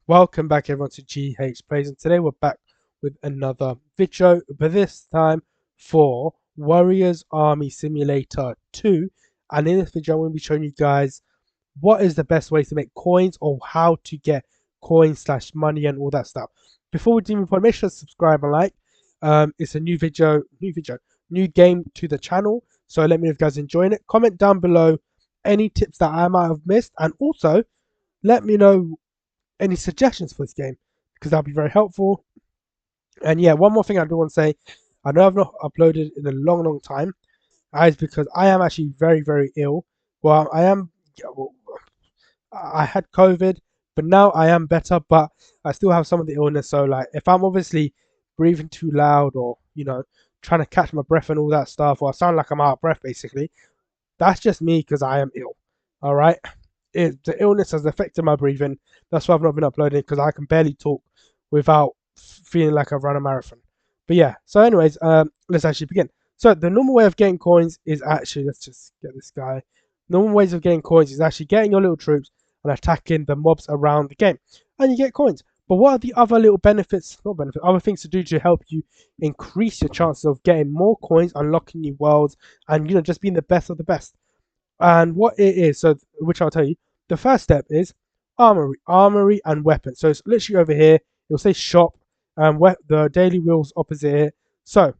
Welcome back everyone to GH Plays, and today we're back with another video, but this time for Warriors Army Simulator 2. And in this video I'm going to be showing you guys what is the best way to make coins, or how to get coins slash money and all that stuff. Before we do move on, make sure to subscribe and like. It's a new game to the channel, so let me know if you guys are enjoying it. Comment down below any tips that I might have missed, and also let me know any suggestions for this game, because that'll be very helpful. And yeah, one more thing I do want to say, I know I've not uploaded in a long time. That is because I am actually very ill. Well, I had COVID, but now I am better, but I still have some of the illness. So like, if I'm obviously breathing too loud, or trying to catch my breath and all that stuff, or I sound like I'm out of breath, basically, that's just me because I am ill. All right. The illness has affected my breathing. That's why I've not been uploading, because I can barely talk without feeling like I've run a marathon. But yeah. So, anyways, let's actually begin. So the normal way of getting coins is actually, let's just get this guy. Normal ways of getting coins is actually getting your little troops and attacking the mobs around the game, and you get coins. But what are the other little benefits? Not benefits. Other things to do to help you increase your chances of getting more coins, unlocking new worlds, and just being the best of the best. And what it is, so which I'll tell you. The first step is armory and weapons. So it's literally over here. You'll say shop, and the daily wheels opposite it. So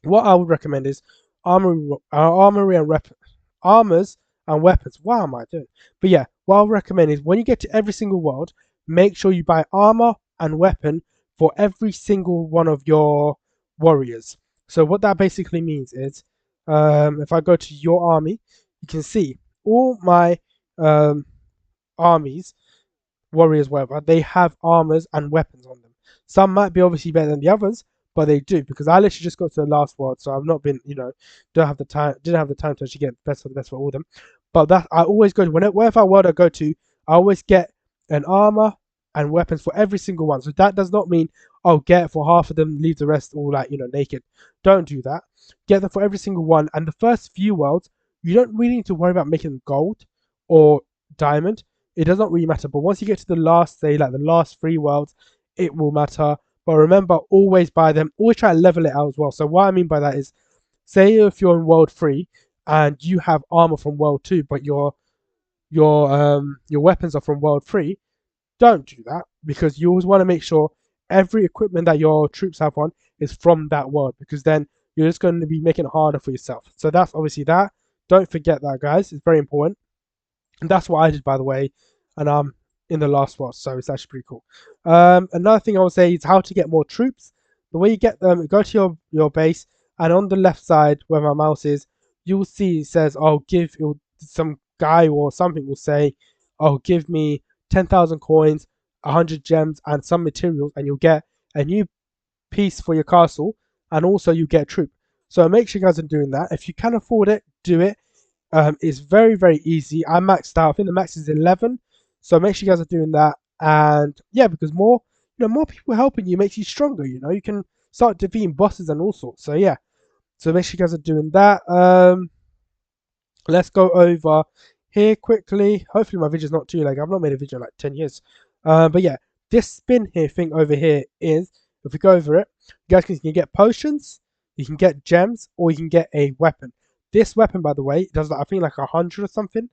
what I would recommend is armory and armors and weapons. What am I doing? But yeah, what I would recommend is when you get to every single world, make sure you buy armor and weapon for every single one of your warriors. So what that basically means is, if I go to your army, you can see all my um, armies, warriors, whatever, they have armors and weapons on them. Some might be obviously better than the others, but they do, because I literally just got to the last world, so I've not been, don't have the time, didn't have the time to actually get the best of the best for all of them. But that I always go to wherever world I go to, I always get an armor and weapons for every single one. So that does not mean I'll get for half of them, leave the rest all like naked. Don't do that. Get them for every single one. And the first few worlds, you don't really need to worry about making them gold or diamond. It does not really matter. But once you get to the last, say like the last three worlds, it will matter. But remember, always buy them. Always try to level it out as well. So what I mean by that is, say if you're in world 3 and you have armor from world 2, but your weapons are from world 3, don't do that, because you always want to make sure every equipment that your troops have on is from that world, because then you're just going to be making it harder for yourself. So that's obviously that. Don't forget that, guys. It's very important. And that's what I did, by the way. And I'm in the last one, so it's actually pretty cool. Another thing I would say is how to get more troops. The way you get them, go to your base, and on the left side where my mouse is, you will see it says, "Oh, some guy or something will say, "Oh, give me 10,000 coins, 100 gems, and some materials, and you'll get a new piece for your castle, and also you get a troop." So make sure you guys are doing that. If you can afford it, do it. It's very easy. I maxed out. I think the max is 11. So make sure you guys are doing that. And yeah, because more people helping you makes you stronger. You can start defeating bosses and all sorts. So yeah. So make sure you guys are doing that. Let's go over here quickly. Hopefully my video's not too late. I've not made a video in like 10 years. But yeah, this spin here thing over here is, if we go over it, you guys can get potions, you can get gems, or you can get a weapon. This weapon, by the way, does I think like 100 or something,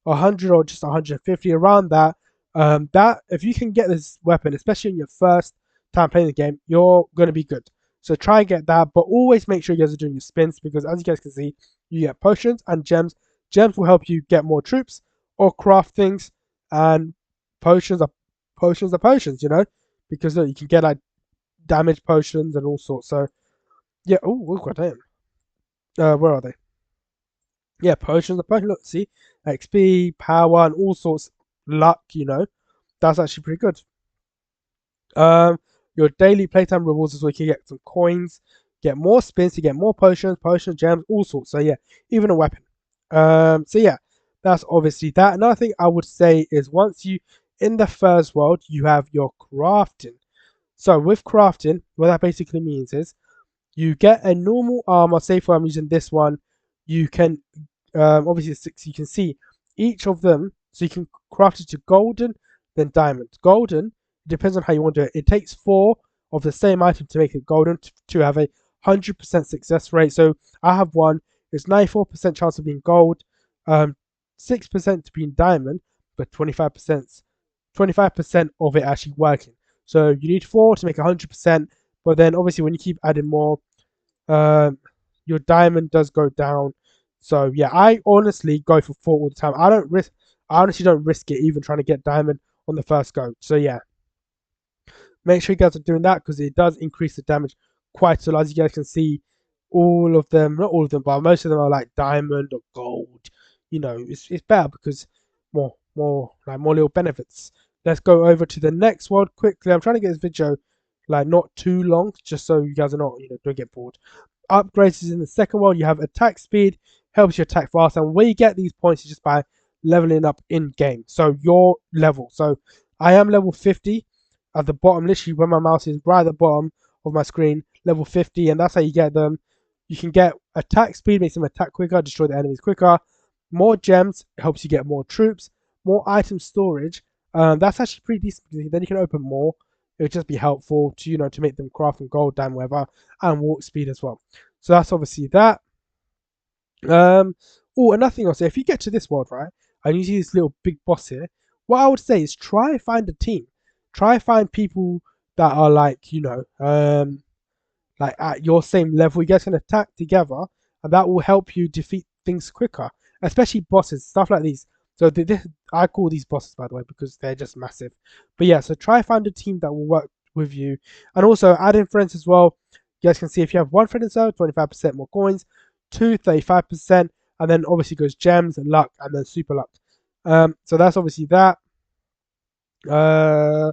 100 or just 150, around that. That if you can get this weapon, especially in your first time playing the game, you're gonna be good. So try and get that, but always make sure you guys are doing your spins, because as you guys can see, you get potions and gems. Gems will help you get more troops or craft things, and potions are potions, because look, you can get like damage potions and all sorts. So yeah, oh goddamn. Where are they? Yeah, potions are potions. Look, see, XP, power, and all sorts. Luck, that's actually pretty good. Your daily playtime rewards is where you can get some coins, get more spins, you get more potions, gems, all sorts. So yeah, even a weapon. So yeah, that's obviously that. Another thing I would say is, once you in the first world, you have your crafting. So with crafting, what that basically means is, you get a normal armor. Say for I'm using this one, you can obviously 6. You can see each of them, so you can craft it to golden, then diamond. Golden, it depends on how you want to do it. It takes 4 of the same item to make it golden to have a 100% success rate. So I have one. It's 94% chance of being gold, 6% to being diamond, but 25% of it actually working. So you need 4 to make 100%. But then obviously when you keep adding more, um, your diamond does go down. So yeah, I honestly go for 4 all the time. I honestly don't risk it even trying to get diamond on the first go. So yeah, make sure you guys are doing that because it does increase the damage quite a lot. As you guys can see, all of them, not all of them, but most of them are like diamond or gold. It's better because more little benefits. Let's go over to the next one quickly. I'm trying to get this video like not too long, just so you guys are not don't get bored. Upgrades is in the second one. You have attack speed, helps you attack fast, and where you get these points is just by leveling up in game. So your level. So I am level 50 at the bottom, literally where my mouse is, right at the bottom of my screen, level 50, and that's how you get them. You can get attack speed, makes them attack quicker, destroy the enemies quicker. More gems helps you get more troops, more item storage. That's actually pretty decent because then you can open more. It would just be helpful to to make them craft from gold, diamond, whatever, and walk speed as well. So that's obviously that. Oh, another thing I'll say, if you get to this world, right, and you see this little big boss here, what I would say is try find a team. Try find people that are like at your same level. You guys can attack together, and that will help you defeat things quicker, especially bosses, stuff like these. So I call these bosses, by the way, because they're just massive. But yeah, so try find a team that will work with you, and also add in friends as well. You guys can see if you have one friend in server, 25% more coins, two, 35%, and then obviously goes gems and luck, and then super luck. So that's obviously that. Uh,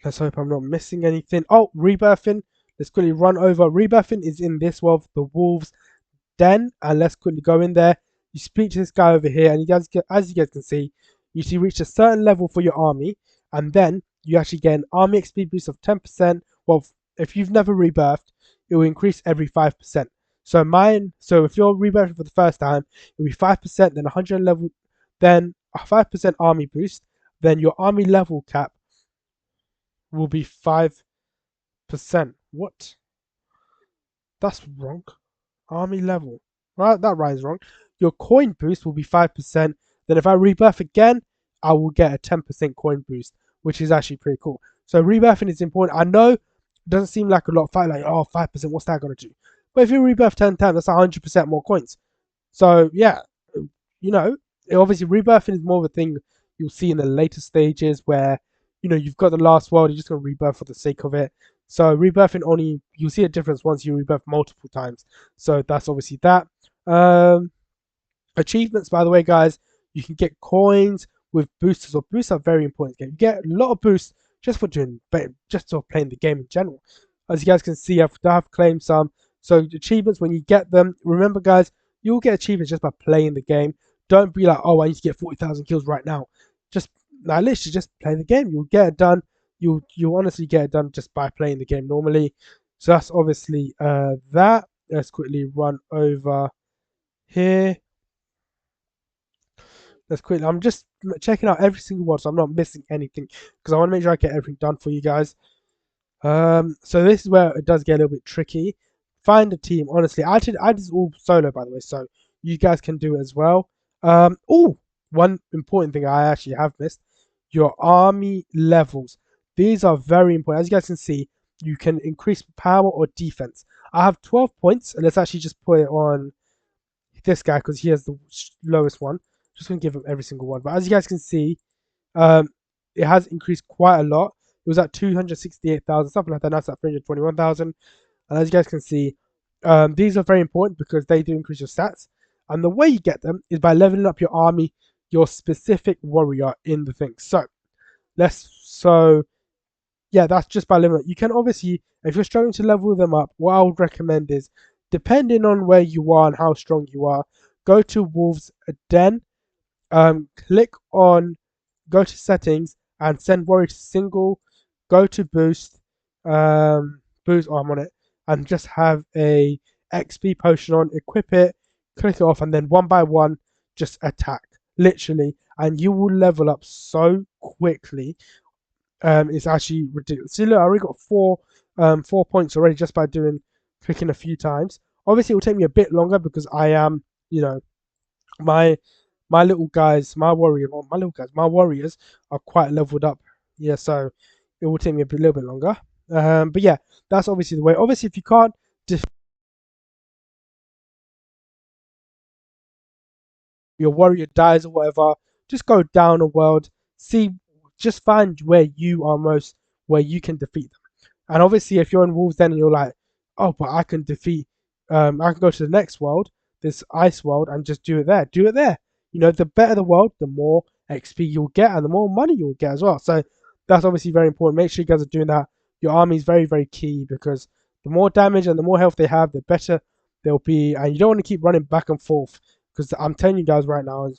let's hope I'm not missing anything. Oh, rebirthing. Let's quickly run over. Rebirthing is in this world, the wolves den, and let's quickly go in there. You speak to this guy over here, and as you guys can see, you reach a certain level for your army, and then you actually get an army XP boost of 10%. Well, if you've never rebirthed, it will increase every 5%. So if you're rebirthing for the first time, it'll be 5%, then 100 level, then a 5% army boost, then your army level cap will be 5%. What? That's wrong. Army level. Right, that rhymes wrong. Your coin boost will be 5%. Then if I rebirth again, I will get a 10% coin boost, which is actually pretty cool. So rebirthing is important. I know it doesn't seem like a lot. Like, oh, 5%, what's that going to do? But if you rebirth 10 times, that's 100% more coins. So yeah, obviously rebirthing is more of a thing you'll see in the later stages where, you've got the last world, you're just going to rebirth for the sake of it. So rebirthing only, you'll see a difference once you rebirth multiple times. So that's obviously that. Achievements, by the way, guys, you can get coins with boosters. Or boosts are very important. You get a lot of boosts just for playing the game in general. As you guys can see, I've claimed some. So achievements, when you get them, remember, guys, you'll get achievements just by playing the game. Don't be like, oh, I need to get 40,000 kills right now. Literally just play the game. You'll get it done. You'll honestly get it done just by playing the game normally. So that's obviously that. Let's quickly run over here. I'm just checking out every single one, so I'm not missing anything because I want to make sure I get everything done for you guys. So this is where it does get a little bit tricky. Find a team. Honestly, I did this all solo, by the way, so you guys can do it as well. Oh, one important thing I actually have missed: your army levels. These are very important. As you guys can see, you can increase power or defense. I have 12 points, and let's actually just put it on this guy because he has the lowest one. Just gonna give him every single one. But as you guys can see, um, it has increased quite a lot. It was at 268,000, something like that. Now it's at 321,000. And as you guys can see, these are very important because they do increase your stats. And the way you get them is by leveling up your army, your specific warrior in the thing. So yeah, that's just by leveling up. You can obviously, if you're struggling to level them up, what I would recommend is, depending on where you are and how strong you are, go to Wolves Den, click on, go to settings and send warrior to single, go to boost, boost, I'm on it, and just have a XP potion on, equip it, click it off, and then one by one, just attack. literally, and you will level up so quickly. It's actually ridiculous. See, look, I already got 4 points already just by doing clicking a few times. Obviously, it will take me a bit longer because I am, you know, my my little guys, my warriors are quite leveled up. Yeah, so it will take me little bit longer. But yeah, that's obviously the way. Obviously, if you can't defeat your warrior dies or whatever, just go down a world. See, just find where you are most, where you can defeat them. And obviously, if you're in Wolves, then you're like, oh, but I can defeat, I can go to the next world, this ice world, and just do it there. Do it there. You know, the better the world, the more XP you'll get, and the more money you'll get as well. So that's obviously very important. Make sure you guys are doing that. Your army is very, very key because the more damage and the more health they have, the better they'll be. And you don't want to keep running back and forth because I'm telling you guys right now,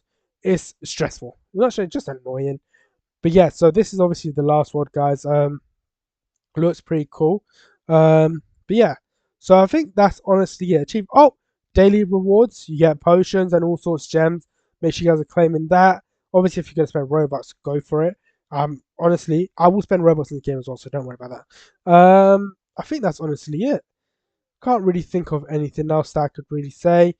it's stressful. I'm not sure, it's just annoying. But yeah, so this is obviously the last world, guys. Looks pretty cool. But yeah, so I think that's honestly it. Achieve daily rewards. You get potions and all sorts of gems. Make sure you guys are claiming that. Obviously, if you're gonna spend Robux, go for it. Honestly, I will spend Robux in the game as well, so don't worry about that. I think that's honestly it. Can't really think of anything else that I could really say.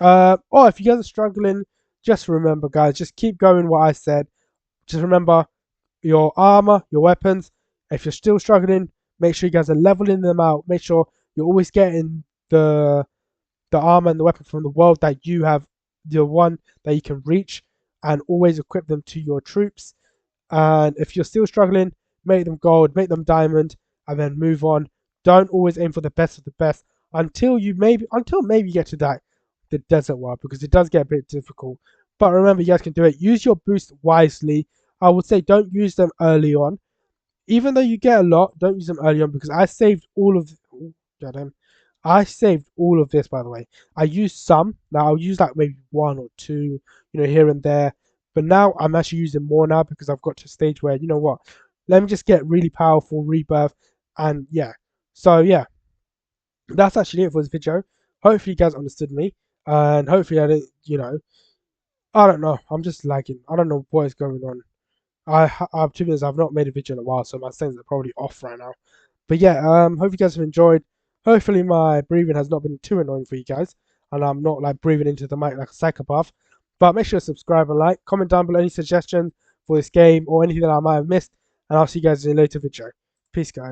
If you guys are struggling, just remember, guys, just keep going. What I said. Just remember your armor, your weapons. If you're still struggling, make sure you guys are leveling them out. Make sure you're always getting the armor and the weapon from the world that you have, the one that you can reach, and always equip them to your troops. And if you're still struggling, make them gold, make them diamond, and then move on. Don't always aim for the best of the best until maybe you get to that the desert world because it does get a bit difficult. But remember, you guys can do it. Use your boost wisely. I would say don't use them early on. Even though you get a lot, don't use them early on because I saved all of. Goddamn. I saved all of this, by the way. I used some. Now I'll use like maybe one or two, here and there. But now I'm actually using more now because I've got to a stage where, you know what? Let me just get really powerful rebirth. And yeah. So yeah, that's actually it for this video. Hopefully you guys understood me. And hopefully I didn't, I don't know. I'm just lagging. I don't know what is going on. To be honest, I've not made a video in a while, so my settings are probably off right now. But yeah, hope you guys have enjoyed. Hopefully my breathing has not been too annoying for you guys, and I'm not like breathing into the mic like a psychopath. But make sure to subscribe and like, comment down below any suggestions for this game or anything that I might have missed, and I'll see you guys in a later video. Peace, guys.